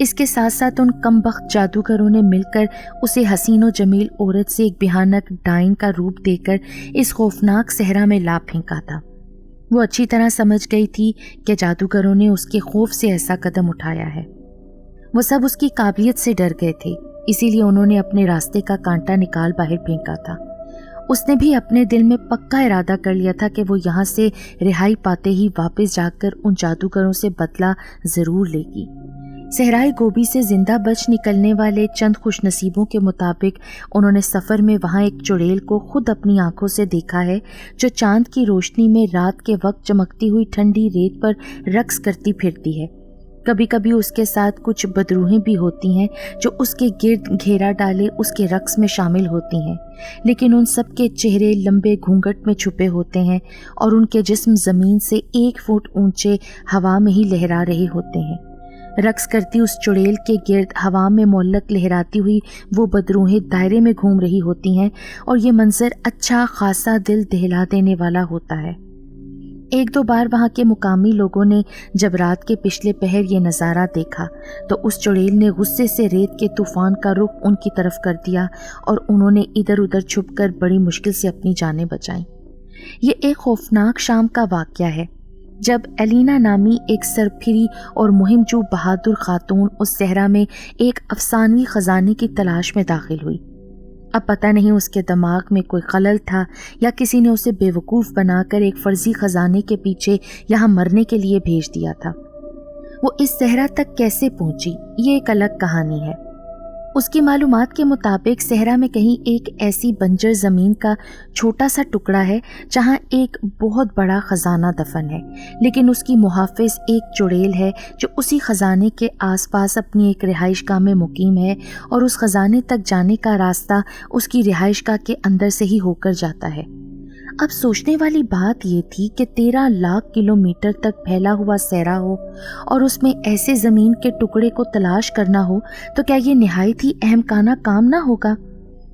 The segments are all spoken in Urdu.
اس کے ساتھ ساتھ ان کمبخت جادوگروں نے مل کر اسے حسین و جمیل عورت سے ایک بھیانک ڈائن کا روپ دے کر اس خوفناک صحرا میں لا پھینکا تھا۔ وہ اچھی طرح سمجھ گئی تھی کہ جادوگروں نے اس کے خوف سے ایسا قدم اٹھایا ہے۔ وہ سب اس کی قابلیت سے ڈر گئے تھے، اسی لیے انہوں نے اپنے راستے کا کانٹا نکال باہر پھینکا تھا۔ اس نے بھی اپنے دل میں پکا ارادہ کر لیا تھا کہ وہ یہاں سے رہائی پاتے ہی واپس جا کر ان جادوگروں سے بدلہ ضرور لے گی۔ صحرائے گوبی سے زندہ بچ نکلنے والے چند خوش نصیبوں کے مطابق انہوں نے سفر میں وہاں ایک چڑیل کو خود اپنی آنکھوں سے دیکھا ہے جو چاند کی روشنی میں رات کے وقت چمکتی ہوئی ٹھنڈی ریت پر رقص کرتی پھرتی ہے۔ کبھی کبھی اس کے ساتھ کچھ بدروہیں بھی ہوتی ہیں جو اس کے گرد گھیرا ڈالے اس کے رقص میں شامل ہوتی ہیں، لیکن ان سب کے چہرے لمبے گھونگھٹ میں چھپے ہوتے ہیں اور ان کے جسم زمین سے 1 فٹ اونچے ہوا میں ہی لہرا رہے ہوتے ہیں۔ رقص کرتی اس چڑیل کے گرد ہوا میں معلق لہراتی ہوئی وہ بدروہیں دائرے میں گھوم رہی ہوتی ہیں اور یہ منظر اچھا خاصا دل دہلا دینے والا ہوتا ہے۔ 1-2 بار وہاں کے مقامی لوگوں نے جب رات کے پچھلے پہر یہ نظارہ دیکھا تو اس چڑیل نے غصے سے ریت کے طوفان کا رخ ان کی طرف کر دیا اور انہوں نے ادھر ادھر چھپ کر بڑی مشکل سے اپنی جانیں بچائیں۔ یہ ایک خوفناک شام کا واقعہ ہے جب ایلینا نامی ایک سرپھری اور مہم جو بہادر خاتون اس صحرا میں ایک افسانوی خزانے کی تلاش میں داخل ہوئی۔ اب پتہ نہیں اس کے دماغ میں کوئی خلل تھا یا کسی نے اسے بے وقوف بنا کر ایک فرضی خزانے کے پیچھے یہاں مرنے کے لیے بھیج دیا تھا۔ وہ اس صحرا تک کیسے پہنچی یہ ایک الگ کہانی ہے۔ اس کی معلومات کے مطابق صحرا میں کہیں ایک ایسی بنجر زمین کا چھوٹا سا ٹکڑا ہے جہاں ایک بہت بڑا خزانہ دفن ہے، لیکن اس کی محافظ ایک چڑیل ہے جو اسی خزانے کے آس پاس اپنی ایک رہائش گاہ میں مقیم ہے اور اس خزانے تک جانے کا راستہ اس کی رہائش گاہ کے اندر سے ہی ہو کر جاتا ہے۔ اب سوچنے والی بات یہ تھی کہ 13 لاکھ کلومیٹر تک پھیلا ہوا صحرا ہو اور اس میں ایسے زمین کے ٹکڑے کو تلاش کرنا ہو تو کیا یہ نہایت ہی احمقانہ کام نہ ہوگا؟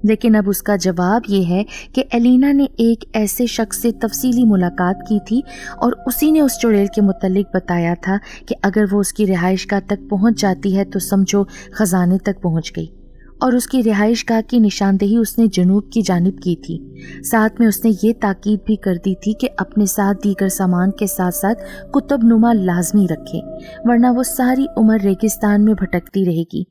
لیکن اب اس کا جواب یہ ہے کہ ایلینا نے ایک ایسے شخص سے تفصیلی ملاقات کی تھی اور اسی نے اس چڑیل کے متعلق بتایا تھا کہ اگر وہ اس کی رہائش گاہ تک پہنچ جاتی ہے تو سمجھو خزانے تک پہنچ گئی، اور اس کی رہائش گاہ کی نشاندہی اس نے جنوب کی جانب کی تھی۔ ساتھ میں اس نے یہ تاکید بھی کر دی تھی کہ اپنے ساتھ دیگر سامان کے ساتھ ساتھ کتب نما لازمی رکھے، ورنہ وہ ساری عمر ریگستان میں بھٹکتی رہے گی،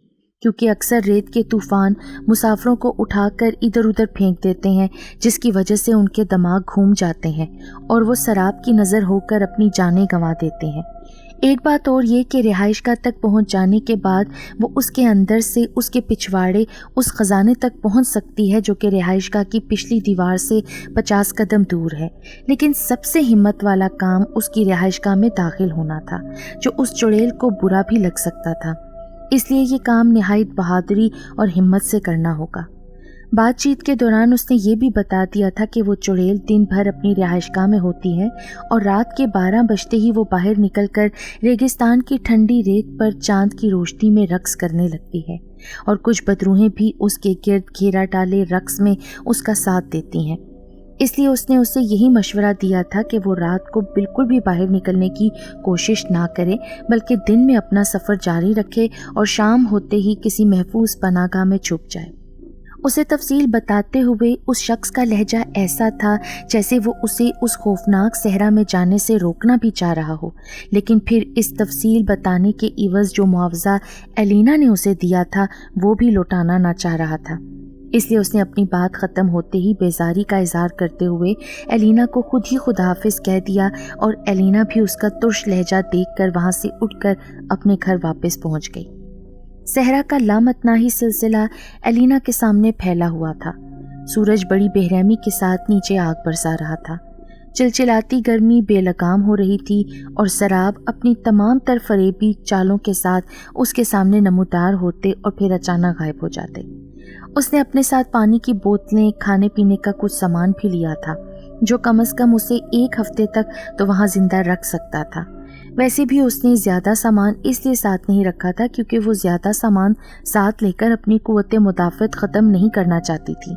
کیونکہ اکثر ریت کے طوفان مسافروں کو اٹھا کر ادھر ادھر پھینک دیتے ہیں، جس کی وجہ سے ان کے دماغ گھوم جاتے ہیں اور وہ سراب کی نظر ہو کر اپنی جانیں گنوا دیتے ہیں۔ ایک بات اور یہ کہ رہائش گاہ تک پہنچ جانے کے بعد وہ اس کے اندر سے اس کے پچھواڑے اس خزانے تک پہنچ سکتی ہے جو کہ رہائش گاہ کی پچھلی دیوار سے 50 قدم دور ہے، لیکن سب سے ہمت والا کام اس کی رہائش گاہ میں داخل ہونا تھا، جو اس چڑیل کو برا بھی لگ سکتا تھا۔ اس لیے یہ کام نہایت بہادری اور ہمت سے کرنا ہوگا۔ بات چیت کے دوران اس نے یہ بھی بتا دیا تھا کہ وہ چڑیل دن بھر اپنی رہائش گاہ میں ہوتی ہے اور رات کے 12 بجتے ہی وہ باہر نکل کر ریگستان کی ٹھنڈی ریت پر چاند کی روشنی میں رقص کرنے لگتی ہے، اور کچھ بدروہیں بھی اس کے گرد گھیرا ڈالے رقص میں اس کا ساتھ دیتی ہیں۔ اس لیے اس نے اسے یہی مشورہ دیا تھا کہ وہ رات کو بالکل بھی باہر نکلنے کی کوشش نہ کرے، بلکہ دن میں اپنا سفر جاری رکھے اور شام ہوتے ہی کسی محفوظ پناہ گاہ میں چھپ جائے۔ اسے تفصیل بتاتے ہوئے اس شخص کا لہجہ ایسا تھا جیسے وہ اسے اس خوفناک صحرا میں جانے سے روکنا بھی چاہ رہا ہو، لیکن پھر اس تفصیل بتانے کے عوض جو معاوضہ ایلینا نے اسے دیا تھا وہ بھی لوٹانا نہ چاہ رہا تھا۔ اس لیے اس نے اپنی بات ختم ہوتے ہی بیزاری کا اظہار کرتے ہوئے ایلینا کو خود ہی خدا حافظ کہہ دیا، اور ایلینا بھی اس کا ترش لہجہ دیکھ کر وہاں سے اٹھ کر اپنے گھر واپس پہنچ گئی۔ صحرا کا لامتناہی سلسلہ ایلینا کے سامنے پھیلا ہوا تھا۔ سورج بڑی بےرحمی کے ساتھ نیچے آگ برسا رہا تھا۔ چلچلاتی گرمی بے لگام ہو رہی تھی اور سراب اپنی تمام تر فریبی چالوں کے ساتھ اس کے سامنے نمودار ہوتے اور پھر اچانک غائب ہو جاتے۔ اس نے اپنے ساتھ پانی کی بوتلیں، کھانے پینے کا کچھ سامان بھی لیا تھا جو کم از کم اسے 1 ہفتے تک تو وہاں زندہ رکھ سکتا تھا۔ ویسے بھی اس نے زیادہ سامان اس لیے ساتھ نہیں رکھا تھا کیونکہ وہ زیادہ سامان ساتھ لے کر اپنی قوت مدافعت ختم نہیں کرنا چاہتی تھی۔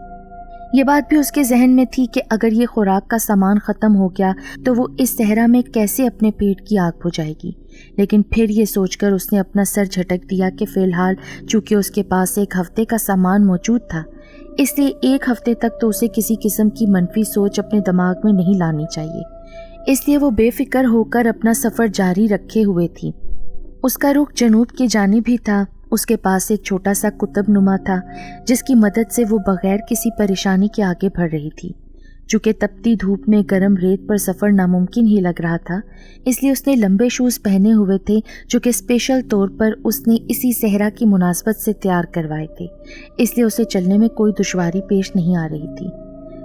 یہ بات بھی اس کے ذہن میں تھی کہ اگر یہ خوراک کا سامان ختم ہو گیا تو وہ اس صحرا میں کیسے اپنے پیٹ کی آگ بجھائے گی، لیکن پھر یہ سوچ کر اس نے اپنا سر جھٹک دیا کہ فی الحال چونکہ اس کے پاس ایک ہفتے کا سامان موجود تھا، اس لیے ایک ہفتے تک تو اسے کسی قسم کی منفی سوچ اپنے دماغ میں نہیں لانی چاہیے۔ اس لیے وہ بے فکر ہو کر اپنا سفر جاری رکھے ہوئے تھی۔ اس کا رخ جنوب کی جانب ہی تھا۔ اس کے پاس ایک چھوٹا سا قطب نما تھا جس کی مدد سے وہ بغیر کسی پریشانی کے آگے بڑھ رہی تھی۔ چونکہ تپتی دھوپ میں گرم ریت پر سفر ناممکن ہی لگ رہا تھا، اس لیے اس نے لمبے شوز پہنے ہوئے تھے جو کہ اسپیشل طور پر اس نے اسی صحرا کی مناسبت سے تیار کروائے تھے، اس لیے اسے چلنے میں کوئی دشواری پیش نہیں آ رہی تھی۔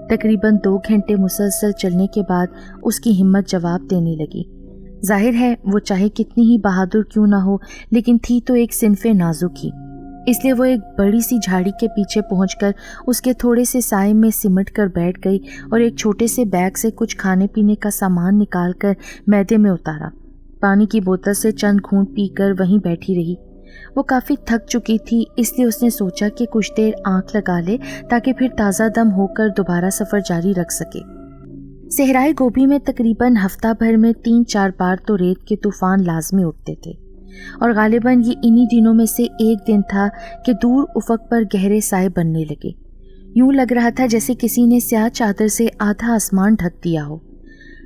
تقریباً 2 گھنٹے مسلسل چلنے کے بعد اس کی ہمت جواب دینے لگی۔ ظاہر ہے وہ چاہے کتنی ہی بہادر کیوں نہ ہو، لیکن تھی تو ایک صنف نازک ہی، اس لیے وہ ایک بڑی سی جھاڑی کے پیچھے پہنچ کر اس کے تھوڑے سے سائے میں سمٹ کر بیٹھ گئی اور ایک چھوٹے سے بیگ سے کچھ کھانے پینے کا سامان نکال کر میدے میں اتارا۔ پانی کی بوتل سے چند گھونٹ پی کر وہیں بیٹھی رہی۔ وہ کافی تھک چکی تھی، اس لیے اس نے سوچا کہ کچھ دیر آنکھ لگا لے تاکہ پھر تازہ دم ہو کر دوبارہ سفر جاری رکھ سکے۔ صحرائے گوبی میں تقریباً ہفتہ بھر میں 3-4 بار تو ریت کے طوفان لازمی اٹھتے تھے، اور غالباً یہ انہی دنوں میں سے ایک دن تھا کہ دور افق پر گہرے سائے بننے لگے۔ یوں لگ رہا تھا جیسے کسی نے سیاہ چادر سے آدھا آسمان ڈھک دیا ہو۔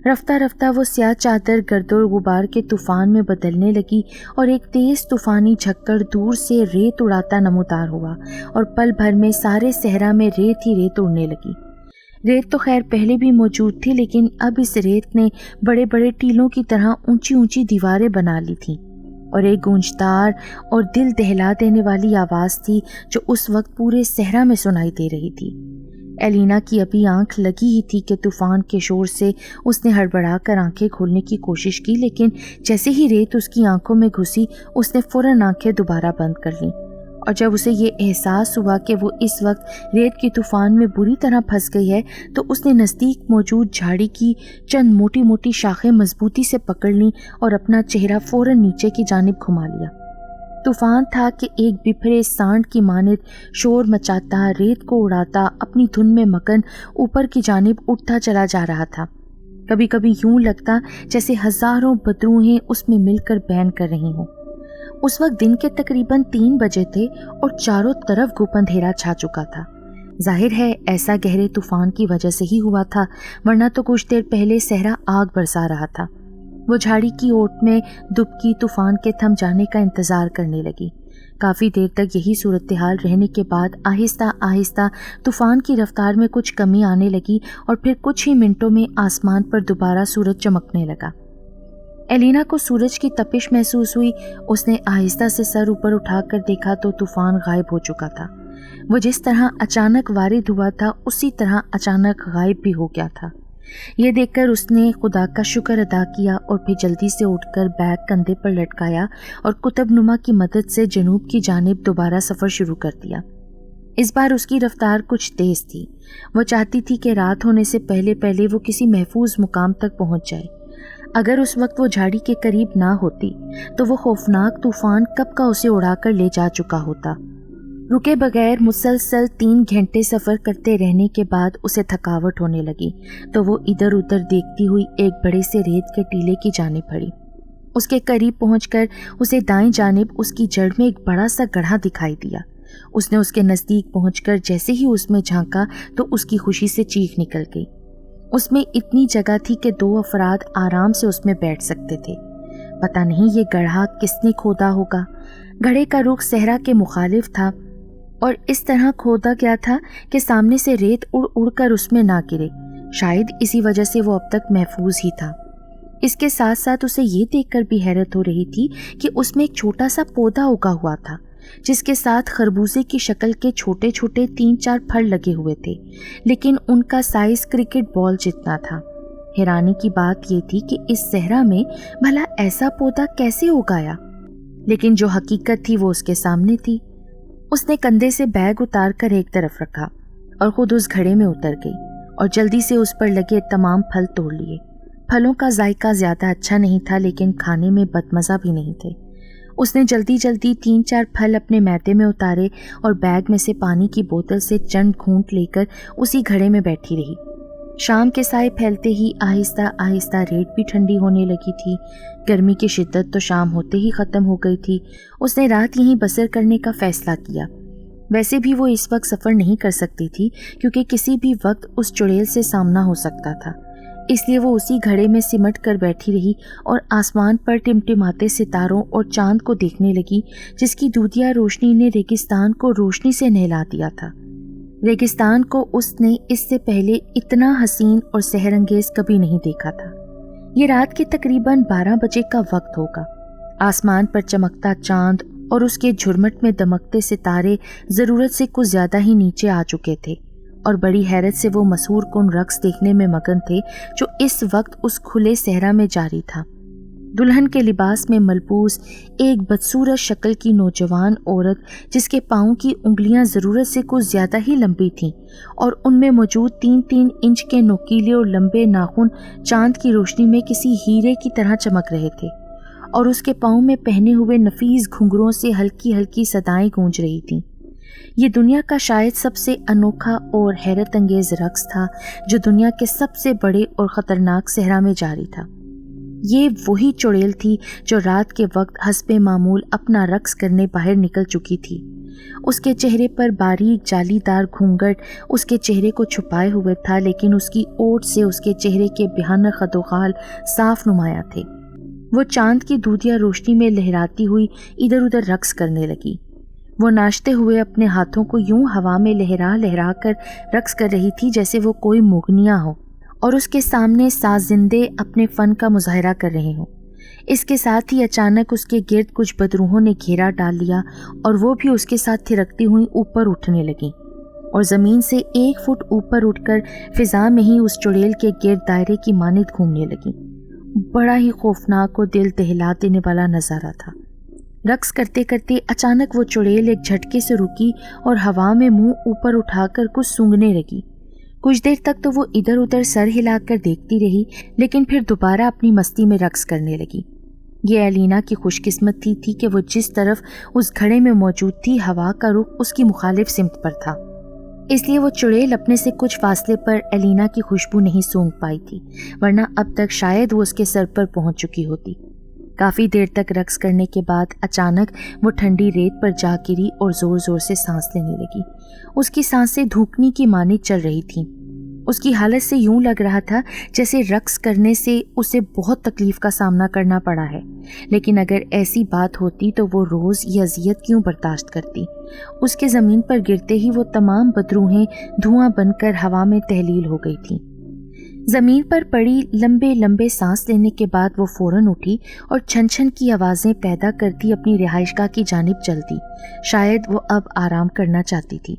رفتہ رفتہ وہ سیاہ چادر گرد و غبار کے طوفان میں بدلنے لگی اور ایک تیز طوفانی جھکڑ دور سے ریت اڑاتا نمودار ہوا، اور پل بھر میں سارے صحرا میں ریت ہی ریت اڑنے لگی۔ ریت تو خیر پہلے بھی موجود تھی، لیکن اب اس ریت نے بڑے بڑے ٹیلوں کی طرح اونچی اونچی دیواریں بنا لی تھیں، اور ایک گونجدار اور دل دہلا دینے والی آواز تھی جو اس وقت پورے صحرا میں سنائی دے رہی تھی۔ ایلینا کی ابھی آنکھ لگی ہی تھی کہ طوفان کے شور سے اس نے ہڑبڑا کر آنکھیں کھولنے کی کوشش کی، لیکن جیسے ہی ریت اس کی آنکھوں میں گھسی اس نے فوراً آنکھیں دوبارہ بند کر لیں، اور جب اسے یہ احساس ہوا کہ وہ اس وقت ریت کی طوفان میں بری طرح پھنس گئی ہے تو اس نے نزدیک موجود جھاڑی کی چند موٹی موٹی شاخیں مضبوطی سے پکڑ لیں اور اپنا چہرہ فوراً نیچے کی جانب گھما لیا۔ طوفان تھا کہ ایک بپھرے سانڈ کی مانند شور مچاتا، ریت کو اڑاتا، اپنی دھن میں مگن اوپر کی جانب اٹھتا چلا جا رہا تھا۔ کبھی کبھی یوں لگتا جیسے ہزاروں بدروہیں اس میں مل کر بہن کر رہی ہوں۔ اس وقت دن کے تقریباً 3 بجے تھے اور چاروں طرف گھپ اندھیرا چھا چکا تھا۔ ظاہر ہے ایسا گہرے طوفان کی وجہ سے ہی ہوا تھا، ورنہ تو کچھ دیر پہلے صحرا آگ برسا رہا تھا۔ وہ جھاڑی کی اوٹ میں دبکی طوفان کے تھم جانے کا انتظار کرنے لگی۔ کافی دیر تک یہی صورتحال رہنے کے بعد آہستہ آہستہ طوفان کی رفتار میں کچھ کمی آنے لگی اور پھر کچھ ہی منٹوں میں آسمان پر دوبارہ سورج چمکنے لگا۔ ایلینا کو سورج کی تپش محسوس ہوئی۔ اس نے آہستہ سے سر اوپر اٹھا کر دیکھا تو طوفان غائب ہو چکا تھا۔ وہ جس طرح اچانک وارد ہوا تھا اسی طرح اچانک غائب بھی ہو گیا تھا۔ یہ دیکھ کر اس نے خدا کا شکر ادا کیا اور پھر جلدی سے اٹھ کر بیگ کندھے پر لٹکایا اور قطب نما کی مدد سے جنوب کی جانب دوبارہ سفر شروع کر دیا۔ اس بار اس کی رفتار کچھ تیز تھی۔ وہ چاہتی تھی کہ رات ہونے سے پہلے پہلے وہ کسی محفوظ مقام تک پہنچ جائے۔ اگر اس وقت وہ جھاڑی کے قریب نہ ہوتی تو وہ خوفناک طوفان کب کا اسے اڑا کر لے جا چکا ہوتا۔ رکے بغیر مسلسل 3 گھنٹے سفر کرتے رہنے کے بعد اسے تھکاوٹ ہونے لگی تو وہ ادھر ادھر دیکھتی ہوئی ایک بڑے سے ریت کے ٹیلے کی جانب بڑھی۔ اس کے قریب پہنچ کر اسے دائیں جانب اس کی جڑ میں ایک بڑا سا گڑھا دکھائی دیا۔ اس نے اس کے نزدیک پہنچ کر جیسے ہی اس میں جھانکا تو اس کی خوشی سے چیخ نکل گئی۔ اس میں اتنی جگہ تھی کہ 2 افراد آرام سے اس میں بیٹھ سکتے تھے۔ پتہ نہیں یہ گڑھا کس نے کھودا ہوگا۔ گڑھے کا رخ صحرا کے مخالف تھا اور اس طرح کھودا گیا تھا کہ سامنے سے ریت اڑ اڑ کر اس میں نہ گرے۔ شاید اسی وجہ سے وہ اب تک محفوظ ہی تھا۔ اس کے ساتھ ساتھ اسے یہ دیکھ کر بھی حیرت ہو رہی تھی کہ اس میں ایک چھوٹا سا پودا اگا ہوا تھا جس کے ساتھ خربوزے کی شکل کے چھوٹے چھوٹے 3-4 پھل لگے ہوئے تھے، لیکن ان کا سائز کرکٹ بال جتنا تھا۔ حیرانی کی بات یہ تھی کہ اس صحرا میں بھلا ایسا پودا کیسے اگایا، لیکن جو حقیقت تھی وہ اس کے سامنے تھی۔ اس نے کندھے سے بیگ اتار کر ایک طرف رکھا اور خود اس گھڑے میں اتر گئی اور جلدی سے اس پر لگے تمام پھل توڑ لیے۔ پھلوں کا ذائقہ زیادہ اچھا نہیں تھا لیکن کھانے میں بدمزہ بھی نہیں تھے۔ اس نے جلدی جلدی 3-4 پھل اپنے میدے میں اتارے اور بیگ میں سے پانی کی بوتل سے چند گھونٹ لے کر اسی گھڑے میں بیٹھی رہی۔ شام کے سائے پھیلتے ہی آہستہ آہستہ ریت بھی ٹھنڈی ہونے لگی تھی۔ گرمی کی شدت تو شام ہوتے ہی ختم ہو گئی تھی۔ اس نے رات یہیں بسر کرنے کا فیصلہ کیا۔ ویسے بھی وہ اس وقت سفر نہیں کر سکتی تھی کیونکہ کسی بھی وقت اس چڑیل سے سامنا ہو سکتا تھا، اس لیے وہ اسی گھڑے میں سمٹ کر بیٹھی رہی اور آسمان پر ٹمٹماتے ستاروں اور چاند کو دیکھنے لگی جس کی دودھیا روشنی نے ریگستان کو روشنی سے نہلا دیا تھا۔ ریگستان کو اس نے اس سے پہلے اتنا حسین اور سحر انگیز کبھی نہیں دیکھا تھا۔ یہ رات کے تقریباً 12 بجے کا وقت ہوگا۔ آسمان پر چمکتا چاند اور اس کے جھرمٹ میں دمکتے ستارے ضرورت سے کچھ زیادہ ہی نیچے آ چکے تھے اور بڑی حیرت سے وہ مسحور کن رقص دیکھنے میں مگن تھے جو اس وقت اس کھلے صحرا میں جاری تھا۔ دلہن کے لباس میں ملبوس ایک بدصورت شکل کی نوجوان عورت جس کے پاؤں کی انگلیاں ضرورت سے کچھ زیادہ ہی لمبی تھیں اور ان میں موجود 3-3 انچ کے نوکیلے اور لمبے ناخن چاند کی روشنی میں کسی ہیرے کی طرح چمک رہے تھے، اور اس کے پاؤں میں پہنے ہوئے نفیس گھنگروں سے ہلکی ہلکی صدائیں گونج رہی تھیں۔ یہ دنیا کا شاید سب سے انوکھا اور حیرت انگیز رقص تھا جو دنیا کے سب سے بڑے اور خطرناک صحرا میں جاری تھا۔ یہ وہی چڑیل تھی جو رات کے وقت حسب معمول اپنا رقص کرنے باہر نکل چکی تھی۔ اس کے چہرے پر باریک جالی دار گھونگھٹ اس کے چہرے کو چھپائے ہوئے تھا، لیکن اس کی اوٹ سے اس کے چہرے کے بھیانک خد و خال صاف نمایاں تھے۔ وہ چاند کی دودھیا روشنی میں لہراتی ہوئی ادھر ادھر رقص کرنے لگی۔ وہ ناچتے ہوئے اپنے ہاتھوں کو یوں ہوا میں لہرا لہرا کر رقص کر رہی تھی جیسے وہ کوئی مغنیہ ہو اور اس کے سامنے ساز زندے اپنے فن کا مظاہرہ کر رہے ہوں۔ اس کے ساتھ ہی اچانک اس کے گرد کچھ بدروحوں نے گھیرا ڈال لیا اور وہ بھی اس کے ساتھ تھرکتی ہوئی اوپر اٹھنے لگیں اور زمین سے 1 فٹ اوپر اٹھ کر فضا میں ہی اس چڑیل کے گرد دائرے کی مانند گھومنے لگیں۔ بڑا ہی خوفناک اور دل دہلا دینے والا نظارہ تھا۔ رقص کرتے کرتے اچانک وہ چڑیل ایک جھٹکے سے رکی اور ہوا میں منہ اوپر اٹھا کر کچھ سونگھنے لگی۔ کچھ دیر تک تو وہ ادھر ادھر سر ہلا کر دیکھتی رہی، لیکن پھر دوبارہ اپنی مستی میں رقص کرنے لگی۔ یہ ایلینا کی خوش قسمتی تھی کہ وہ جس طرف اس گھڑے میں موجود تھی ہوا کا رخ اس کی مخالف سمت پر تھا، اس لیے وہ چڑیل اپنے سے کچھ فاصلے پر ایلینا کی خوشبو نہیں سونگھ پائی تھی، ورنہ اب تک شاید وہ اس کے سر پر پہنچ چکی ہوتی۔ کافی دیر تک رقص کرنے کے بعد اچانک وہ ٹھنڈی ریت پر جا گری اور زور زور سے سانس لینے لگی۔ اس کی سانسیں دھوکنی کی مانند چل رہی تھیں۔ اس کی حالت سے یوں لگ رہا تھا جیسے رقص کرنے سے اسے بہت تکلیف کا سامنا کرنا پڑا ہے، لیکن اگر ایسی بات ہوتی تو وہ روز یہ اذیت کیوں برداشت کرتی؟ اس کے زمین پر گرتے ہی وہ تمام بدروہیں دھواں بن کر ہوا میں تحلیل ہو گئی تھیں۔ زمین پر پڑی لمبے لمبے سانس لینے کے بعد وہ فوراً اٹھی اور چھن چھن کی آوازیں پیدا کرتی اپنی رہائش گاہ کی جانب چلتی۔ شاید وہ اب آرام کرنا چاہتی تھی۔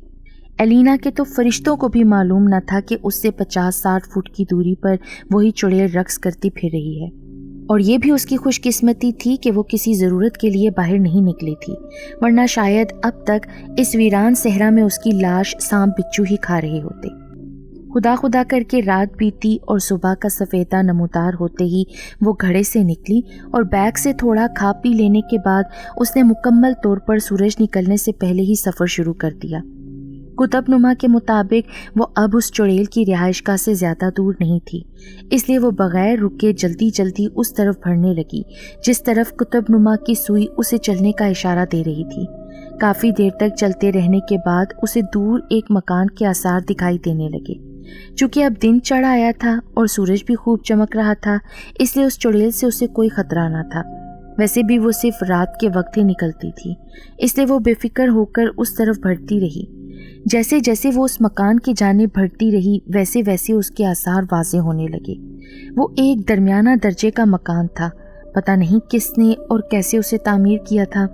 ایلینا کے تو فرشتوں کو بھی معلوم نہ تھا کہ اس سے 50-60 فٹ کی دوری پر وہی چڑیل رقص کرتی پھر رہی ہے، اور یہ بھی اس کی خوش قسمتی تھی کہ وہ کسی ضرورت کے لیے باہر نہیں نکلی تھی، ورنہ شاید اب تک اس ویران صحرا میں اس کی لاش سانپ بچھو ہی کھا رہے ہوتے۔ خدا خدا کر کے رات بیتی اور صبح کا سفیدہ نمودار ہوتے ہی وہ گھڑے سے نکلی اور بیگ سے تھوڑا کھا پی لینے کے بعد اس نے مکمل طور پر سورج نکلنے سے پہلے ہی سفر شروع کر دیا۔ کتب نما کے مطابق وہ اب اس چڑیل کی رہائش گاہ سے زیادہ دور نہیں تھی، اس لیے وہ بغیر رکے جلدی جلدی اس طرف بڑھنے لگی جس طرف کتب نما کی سوئی اسے چلنے کا اشارہ دے رہی تھی۔ کافی دیر تک چلتے رہنے کے بعد اسے دور ایک مکان کے آثار دکھائی دینے لگے۔ چونکہ اب دن چڑھ آیا تھا اور سورج بھی خوب چمک رہا تھا، اس لیے اس چڑیل سے اسے کوئی خطرہ نہ تھا۔ ویسے بھی وہ صرف رات کے وقت ہی نکلتی تھی، اس لیے وہ بے فکر ہو کر اس طرف بڑھتی رہی۔ جیسے جیسے وہ اس مکان کی جانب بڑھتی رہی ویسے ویسے اس کے آثار واضح ہونے لگے۔ وہ ایک درمیانہ درجے کا مکان تھا، پتہ نہیں کس نے اور کیسے اسے تعمیر کیا تھا۔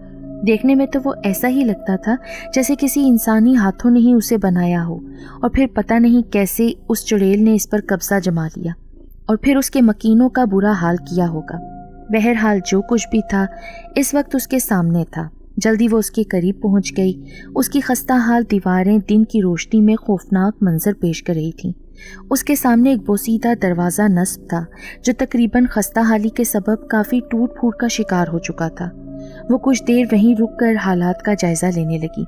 دیکھنے میں تو وہ ایسا ہی لگتا تھا جیسے کسی انسانی ہاتھوں نے ہی اسے بنایا ہو، اور پھر پتہ نہیں کیسے اس چڑیل نے اس پر قبضہ جما لیا اور پھر اس کے مکینوں کا برا حال کیا ہوگا۔ بہرحال جو کچھ بھی تھا اس وقت اس کے سامنے تھا۔ جلدی وہ اس کے قریب پہنچ گئی۔ اس کی خستہ حال دیواریں دن کی روشنی میں خوفناک منظر پیش کر رہی تھیں۔ اس کے سامنے ایک بوسیدہ دروازہ نصب تھا جو تقریباً خستہ حالی کے سبب کافی ٹوٹ پھوٹ کا شکار ہو چکا تھا۔ وہ کچھ دیر وہیں رک کر حالات کا جائزہ لینے لگی۔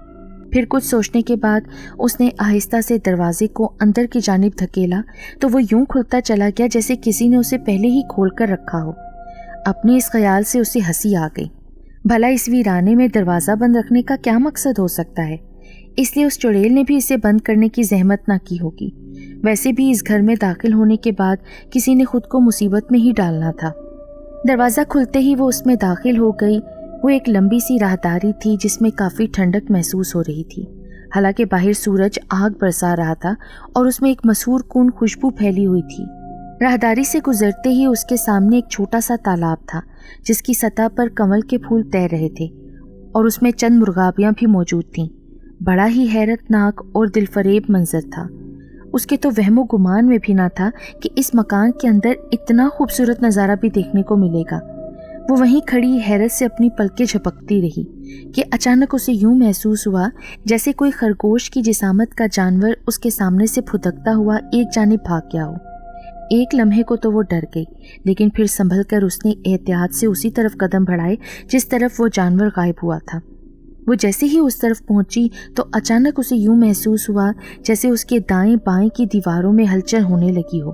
پھر کچھ سوچنے کے بعد اس نے آہستہ سے دروازے کو اندر کی جانب دھکیلا تو وہ یوں کھلتا چلا گیا جیسے کسی نے اسے پہلے ہی کھول کر رکھا ہو۔ اپنے اس خیال سے اسے ہنسی آ گئی۔ بھلا اس ویرانے میں دروازہ بند رکھنے کا کیا مقصد ہو سکتا ہے؟ اس لیے اس چڑیل نے بھی اسے بند کرنے کی زحمت نہ کی ہوگی۔ ویسے بھی اس گھر میں داخل ہونے کے بعد کسی نے خود کو مصیبت میں ہی ڈالنا تھا۔ دروازہ کھلتے ہی وہ اس میں داخل ہو گئی۔ وہ ایک لمبی سی راہداری تھی جس میں کافی ٹھنڈک محسوس ہو رہی تھی، حالانکہ باہر سورج آگ برسا رہا تھا اور اس میں ایک مسحور کن خوشبو پھیلی ہوئی تھی۔ راہداری سے گزرتے ہی اس کے سامنے ایک چھوٹا سا تالاب تھا جس کی سطح پر کنول کے پھول تیر رہے تھے اور اس میں چند مرغابیاں بھی موجود تھیں۔ بڑا ہی حیرت ناک اور دل فریب منظر تھا۔ اس کے تو وہم و گمان میں بھی نہ تھا کہ اس مکان کے اندر اتنا خوبصورت نظارہ بھی دیکھنے کو ملے گا۔ وہ وہیں کھڑی حیرت سے اپنی پلکیں جھپکتی رہی کہ اچانک اسے یوں محسوس ہوا جیسے کوئی خرگوش کی جسامت کا جانور اس کے سامنے سے پھدکتا ہوا ایک جانب بھاگ گیا ہو۔ ایک لمحے کو تو وہ ڈر گئی، لیکن پھر سنبھل کر اس نے احتیاط سے اسی طرف قدم بڑھائے جس طرف وہ جانور غائب ہوا تھا۔ وہ جیسے ہی اس طرف پہنچی تو اچانک اسے یوں محسوس ہوا جیسے اس کے دائیں بائیں کی دیواروں میں ہلچل ہونے لگی ہو۔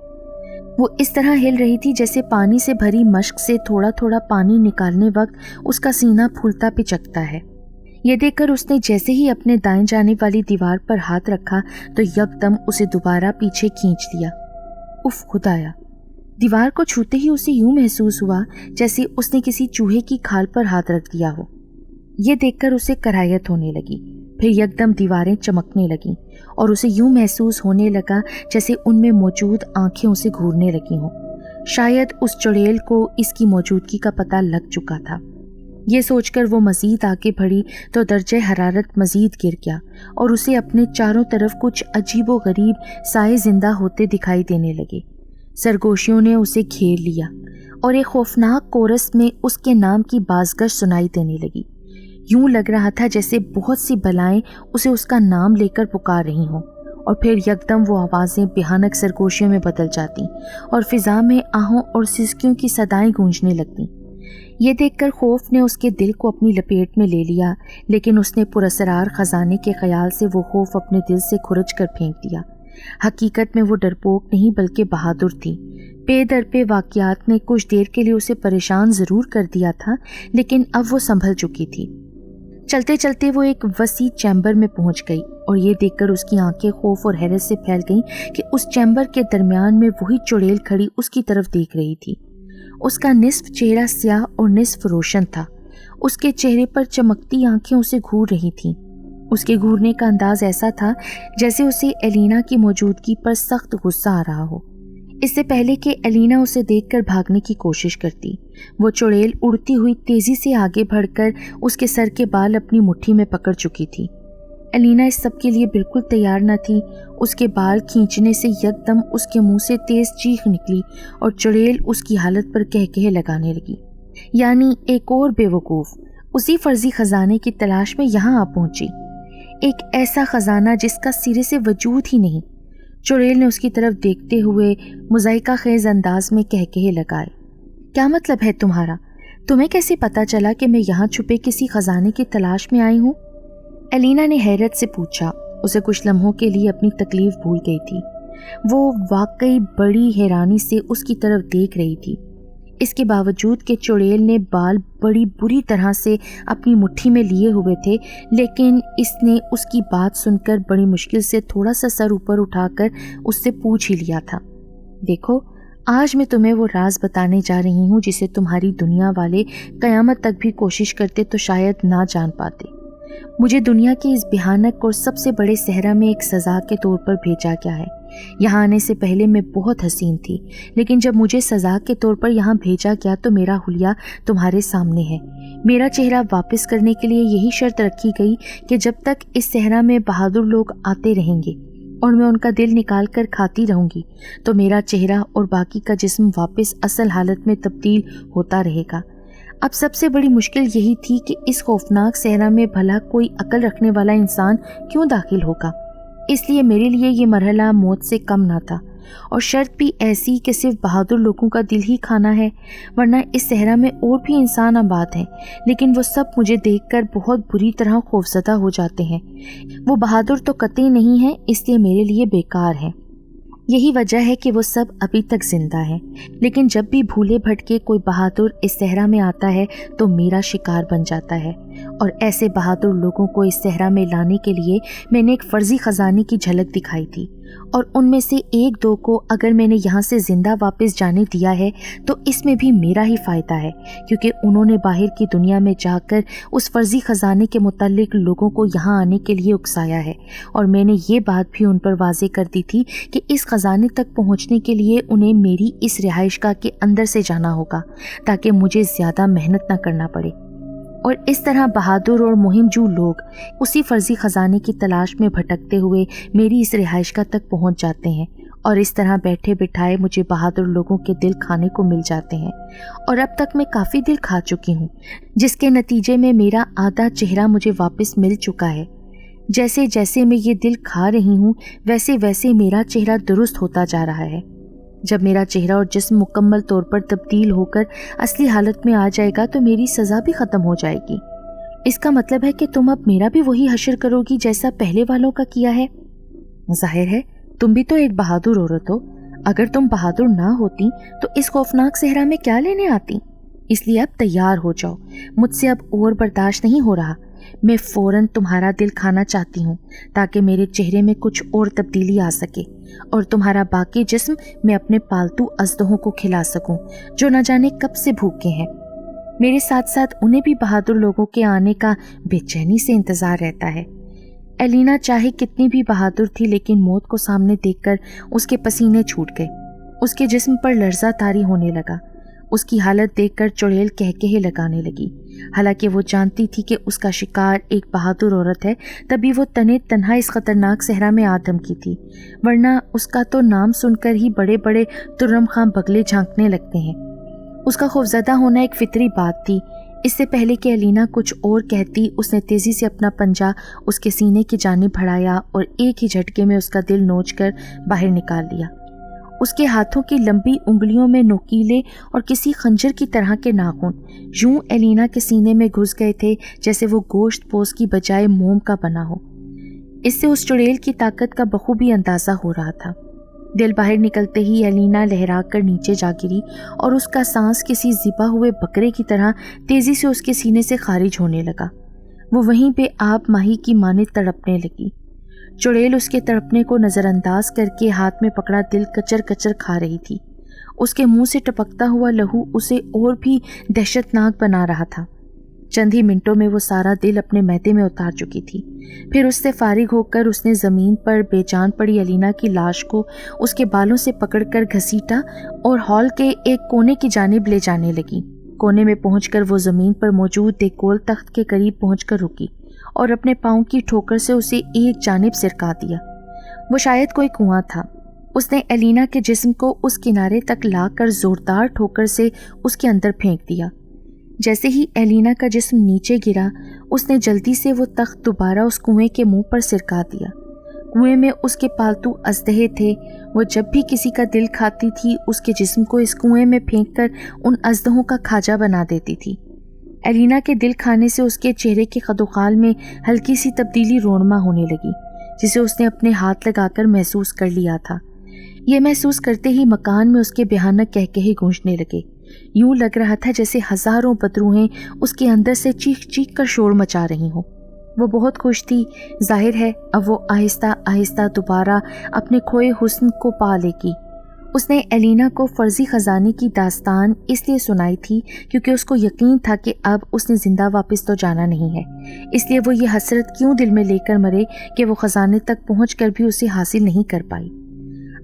وہ اس طرح ہل رہی تھی جیسے پانی سے بھری مشک سے تھوڑا تھوڑا پانی نکالنے وقت اس کا سینہ پھولتا پچکتا ہے۔ یہ دیکھ کر اس نے جیسے ہی اپنے دائیں جانب والی دیوار پر ہاتھ رکھا تو یکدم اسے دوبارہ پیچھے کھینچ دیا۔ اف خدایا! دیوار کو چھوتے ہی اسے یوں محسوس ہوا جیسے اس نے کسی چوہے کی کھال پر ہاتھ رکھ دیا ہو۔ یہ دیکھ کر اسے کراہیت ہونے لگی۔ پھر یکدم دیواریں چمکنے لگیں اور اسے یوں محسوس ہونے لگا جیسے ان میں موجود آنکھیں اسے گھورنے لگی ہوں۔ شاید اس چڑیل کو اس کی موجودگی کا پتہ لگ چکا تھا۔ یہ سوچ کر وہ مزید آگے بڑھی تو درجہ حرارت مزید گر گیا اور اسے اپنے چاروں طرف کچھ عجیب و غریب سائے زندہ ہوتے دکھائی دینے لگے۔ سرگوشیوں نے اسے گھیر لیا اور ایک خوفناک کورس میں اس کے نام کی بازگشت سنائی دینے لگی۔ یوں لگ رہا تھا جیسے بہت سی بلائیں اسے اس کا نام لے کر پکار رہی ہوں، اور پھر یکدم وہ آوازیں بھیانک سرگوشیوں میں بدل جاتی اور فضا میں آہوں اور سسکیوں کی صدائیں گونجنے لگتیں۔ یہ دیکھ کر خوف نے اس کے دل کو اپنی لپیٹ میں لے لیا، لیکن اس نے پراسرار خزانے کے خیال سے وہ خوف اپنے دل سے کھرچ کر پھینک دیا۔ حقیقت میں وہ ڈرپوک نہیں بلکہ بہادر تھی۔ پے در پے واقعات نے کچھ دیر کے لیے اسے پریشان ضرور کر دیا تھا، لیکن اب وہ سنبھل چکی تھی۔ چلتے چلتے وہ ایک وسیع چیمبر میں پہنچ گئی اور یہ دیکھ کر اس کی آنکھیں خوف اور حیرت سے پھیل گئیں کہ اس چیمبر کے درمیان میں وہی چڑیل کھڑی اس کی طرف دیکھ رہی تھی۔ اس کا نصف چہرہ سیاہ اور نصف روشن تھا۔ اس کے چہرے پر چمکتی آنکھیں اسے گھور رہی تھیں۔ اس کے گھورنے کا انداز ایسا تھا جیسے اسے ایلینا کی موجودگی پر سخت غصہ آ رہا ہو۔ اس سے پہلے کہ ایلینا اسے دیکھ کر بھاگنے کی کوشش کرتی، وہ چڑیل اڑتی ہوئی تیزی سے آگے بڑھ کر اس کے سر کے بال اپنی مٹھی میں پکڑ چکی تھی۔ ایلینا اس سب کے لیے بالکل تیار نہ تھی۔ اس کے بال کھینچنے سے یکدم اس کے منہ سے تیز چیخ نکلی اور چڑیل اس کی حالت پر کہکہے لگانے لگی۔ یعنی ایک اور بیوقوف اسی فرضی خزانے کی تلاش میں یہاں آ پہنچی، ایک ایسا خزانہ جس کا سرے سے وجود ہی نہیں۔ چڑیل نے اس کی طرف دیکھتے ہوئے مضحکہ خیز انداز میں کہکہے لگائے۔ کیا مطلب ہے تمہارا؟ تمہیں کیسے پتا چلا کہ میں یہاں چھپے کسی خزانے کی تلاش میں آئی ہوں؟ ایلینا نے حیرت سے پوچھا۔ اسے کچھ لمحوں کے لیے اپنی تکلیف بھول گئی تھی۔ وہ واقعی بڑی حیرانی سے اس کی طرف دیکھ رہی تھی۔ اس کے باوجود کہ چڑیل نے بال بڑی بری طرح سے اپنی مٹھی میں لیے ہوئے تھے، لیکن اس نے اس کی بات سن کر بڑی مشکل سے تھوڑا سا سر اوپر اٹھا کر اس سے پوچھ ہی لیا تھا۔ دیکھو، آج میں تمہیں وہ راز بتانے جا رہی ہوں جسے تمہاری دنیا والے قیامت تک بھی کوشش کرتے تو شاید نہ جان پاتے۔ مجھے دنیا کی اس بھیانک اور سب سے بڑے صحرا میں ایک سزا کے طور پر بھیجا گیا ہے۔ یہاں آنے سے پہلے میں بہت حسین تھی، لیکن جب مجھے سزا کے طور پر یہاں بھیجا گیا تو میرا حلیہ تمہارے سامنے ہے۔ میرا چہرہ واپس کرنے کے لیے یہی شرط رکھی گئی کہ جب تک اس صحرا میں بہادر لوگ آتے رہیں گے اور میں ان کا دل نکال کر کھاتی رہوں گی تو میرا چہرہ اور باقی کا جسم واپس اصل حالت میں تبدیل ہوتا رہے گا۔ اب سب سے بڑی مشکل یہی تھی کہ اس خوفناک صحرا میں بھلا کوئی عقل رکھنے والا انسان کیوں داخل ہوگا۔ اس لیے میرے لیے یہ مرحلہ موت سے کم نہ تھا، اور شرط بھی ایسی کہ صرف بہادر لوگوں کا دل ہی کھانا ہے، ورنہ اس صحرا میں اور بھی انسان آباد ہیں، لیکن وہ سب مجھے دیکھ کر بہت بری طرح خوفزدہ ہو جاتے ہیں۔ وہ بہادر تو قطعی نہیں ہیں، اس لیے میرے لیے بیکار ہیں۔ یہی وجہ ہے کہ وہ سب ابھی تک زندہ ہیں، لیکن جب بھی بھولے بھٹکے کوئی بہادر اس صحرا میں آتا ہے تو میرا شکار بن جاتا ہے، اور ایسے بہادر لوگوں کو اس صحرا میں لانے کے لیے میں نے ایک فرضی خزانے کی جھلک دکھائی تھی، اور ان میں سے ایک دو کو اگر میں نے یہاں سے زندہ واپس جانے دیا ہے تو اس میں بھی میرا ہی فائدہ ہے، کیونکہ انہوں نے باہر کی دنیا میں جا کر اس فرضی خزانے کے متعلق لوگوں کو یہاں آنے کے لیے اکسایا ہے، اور میں نے یہ بات بھی ان پر واضح کر دی تھی کہ اس خزانے تک پہنچنے کے لیے انہیں میری اس رہائش گاہ کے اندر سے جانا ہوگا تاکہ مجھے زیادہ محنت نہ کرنا پڑے۔ اور اس طرح بہادر اور مہم جو لوگ اسی فرضی خزانے کی تلاش میں بھٹکتے ہوئے میری اس رہائش گاہ تک پہنچ جاتے ہیں، اور اس طرح بیٹھے بٹھائے مجھے بہادر لوگوں کے دل کھانے کو مل جاتے ہیں، اور اب تک میں کافی دل کھا چکی ہوں، جس کے نتیجے میں میرا آدھا چہرہ مجھے واپس مل چکا ہے۔ جیسے جیسے میں یہ دل کھا رہی ہوں ویسے ویسے میرا چہرہ درست ہوتا جا رہا ہے۔ جب میرا چہرہ اور جسم مکمل طور پر تبدیل ہو کر اصلی حالت میں آ جائے گا تو میری سزا بھی ختم ہو جائے گی۔ اس کا مطلب ہے کہ تم اب میرا بھی وہی حشر کرو گی جیسا پہلے والوں کا کیا ہے۔ ظاہر ہے تم بھی تو ایک بہادر عورت ہو، اگر تم بہادر نہ ہوتی تو اس خوفناک صحرا میں کیا لینے آتی؟ اس لیے اب تیار ہو جاؤ، مجھ سے اب اور برداشت نہیں ہو رہا۔ میں فوراً تمہارا دل کھانا چاہتی ہوں تاکہ میرے چہرے میں کچھ اور تبدیلی آ سکے، اور تمہارا باقی جسم میں اپنے پالتو اژدہوں کو کھلا سکوں جو نہ جانے کب سے بھوکے ہیں۔ میرے ساتھ ساتھ انہیں بھی بہادر لوگوں کے آنے کا بے چینی سے انتظار رہتا ہے۔ ایلینا چاہے کتنی بھی بہادر تھی، لیکن موت کو سامنے دیکھ کر اس کے پسینے چھوٹ گئے، اس کے جسم پر لرزہ طاری ہونے لگا، اس کی حالت دیکھ کر چڑیل کہکہے لگانے لگی۔ حالانکہ وہ جانتی تھی کہ اس کا شکار ایک بہادر عورت ہے، تبھی وہ تنے تنہا اس خطرناک صحرا میں آ دھمکی تھی، ورنہ اس کا تو نام سن کر ہی بڑے بڑے ترم خاں بگلے جھانکنے لگتے ہیں۔ اس کا خوفزدہ ہونا ایک فطری بات تھی۔ اس سے پہلے کہ ایلینا کچھ اور کہتی، اس نے تیزی سے اپنا پنجہ اس کے سینے کی جانب بڑھایا اور ایک ہی جھٹکے میں اس کا دل نوچ کر باہر نکال لیا۔ اس کے ہاتھوں کی لمبی انگلیوں میں نوکیلے اور کسی خنجر کی طرح کے ناخن یوں ایلینا کے سینے میں گھس گئے تھے جیسے وہ گوشت پوش کی بجائے موم کا بنا ہو۔ اس سے اس چڑیل کی طاقت کا بخوبی اندازہ ہو رہا تھا۔ دل باہر نکلتے ہی ایلینا لہرا کر نیچے جا گری اور اس کا سانس کسی ذبح ہوئے بکرے کی طرح تیزی سے اس کے سینے سے خارج ہونے لگا۔ وہ وہیں پہ آب ماہی کی مانند تڑپنے لگی۔ چڑیل اس کے تڑپنے کو نظر انداز کر کے ہاتھ میں پکڑا دل کچر کچر کھا رہی تھی۔ اس کے منہ سے ٹپکتا ہوا لہو اسے اور بھی دہشت ناک بنا رہا تھا۔ چند ہی منٹوں میں وہ سارا دل اپنے معدے میں اتار چکی تھی۔ پھر اس سے فارغ ہو کر اس نے زمین پر بے جان پڑی ایلینا کی لاش کو اس کے بالوں سے پکڑ کر گھسیٹا اور ہال کے ایک کونے کی جانب لے جانے لگی۔ کونے میں پہنچ کر وہ زمین پر موجود ایک گول تخت کے قریب پہنچ کر رکی اور اپنے پاؤں کی ٹھوکر سے اسے ایک جانب سرکا دیا۔ وہ شاید کوئی کنواں تھا۔ اس نے ایلینا کے جسم کو اس کنارے تک لا کر زوردار ٹھوکر سے اس کے اندر پھینک دیا۔ جیسے ہی ایلینا کا جسم نیچے گرا، اس نے جلدی سے وہ تخت دوبارہ اس کنویں کے منہ پر سرکا دیا۔ کنویں میں اس کے پالتو اژدہے تھے۔ وہ جب بھی کسی کا دل کھاتی تھی اس کے جسم کو اس کنویں میں پھینک کر ان اژدہوں کا کھاجا بنا دیتی تھی۔ ایلینا کے دل کھانے سے اس کے چہرے کے خد و خال میں ہلکی سی تبدیلی رونما ہونے لگی، جسے اس نے اپنے ہاتھ لگا کر محسوس کر لیا تھا۔ یہ محسوس کرتے ہی مکان میں اس کے بھیانک کہکہے گونجنے لگے۔ یوں لگ رہا تھا جیسے ہزاروں بدروہیں اس کے اندر سے چیخ چیخ کر شور مچا رہی ہوں۔ وہ بہت خوش تھی۔ ظاہر ہے اب وہ آہستہ آہستہ دوبارہ اپنے کھوئے حسن کو پا لے گی۔ اس نے ایلینا کو فرضی خزانے کی داستان اس لیے سنائی تھی کیونکہ اس کو یقین تھا کہ اب اس نے زندہ واپس تو جانا نہیں ہے، اس لیے وہ یہ حسرت کیوں دل میں لے کر مرے کہ وہ خزانے تک پہنچ کر بھی اسے حاصل نہیں کر پائی۔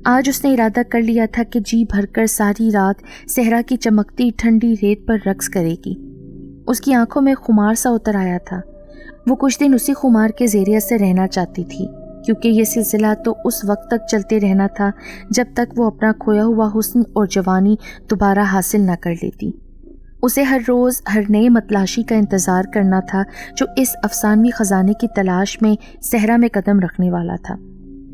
آج اس نے ارادہ کر لیا تھا کہ جی بھر کر ساری رات صحرا کی چمکتی ٹھنڈی ریت پر رقص کرے گی۔ اس کی آنکھوں میں خمار سا اتر آیا تھا۔ وہ کچھ دن اسی خمار کے زیر اثر رہنا چاہتی تھی، کیونکہ یہ سلسلہ تو اس وقت تک چلتے رہنا تھا جب تک وہ اپنا کھویا ہوا حسن اور جوانی دوبارہ حاصل نہ کر لیتی۔ اسے ہر روز ہر نئے متلاشی کا انتظار کرنا تھا جو اس افسانوی خزانے کی تلاش میں صحرا میں قدم رکھنے والا تھا۔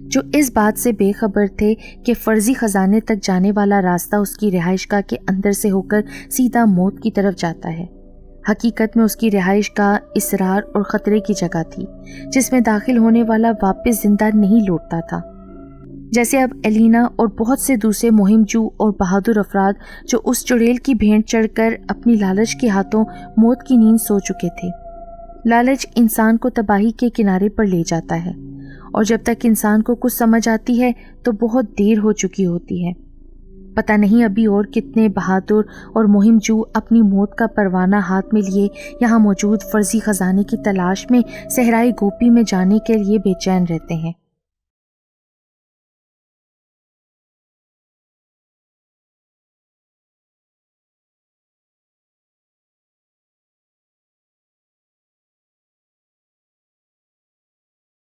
جو اس بات سے بے خبر تھے کہ فرضی خزانے تک جانے والا راستہ اس کی رہائش گاہ کے اندر سے ہو کر سیدھا موت کی طرف جاتا ہے۔ حقیقت میں اس کی رہائش گاہ اسرار اور خطرے کی جگہ تھی، جس میں داخل ہونے والا واپس زندہ نہیں لوٹتا تھا۔ جیسے اب ایلینا اور بہت سے دوسرے مہم جو اور بہادر افراد جو اس چڑیل کی بھینٹ چڑھ کر اپنی لالچ کے ہاتھوں موت کی نیند سو چکے تھے۔ لالچ انسان کو تباہی کے کنارے پر لے جاتا ہے، اور جب تک انسان کو کچھ سمجھ آتی ہے تو بہت دیر ہو چکی ہوتی ہے۔ پتہ نہیں ابھی اور کتنے بہادر اور مہم جو اپنی موت کا پروانہ ہاتھ میں لیے یہاں موجود فرضی خزانے کی تلاش میں صحرائے گوپی میں جانے کے لیے بے چین رہتے ہیں۔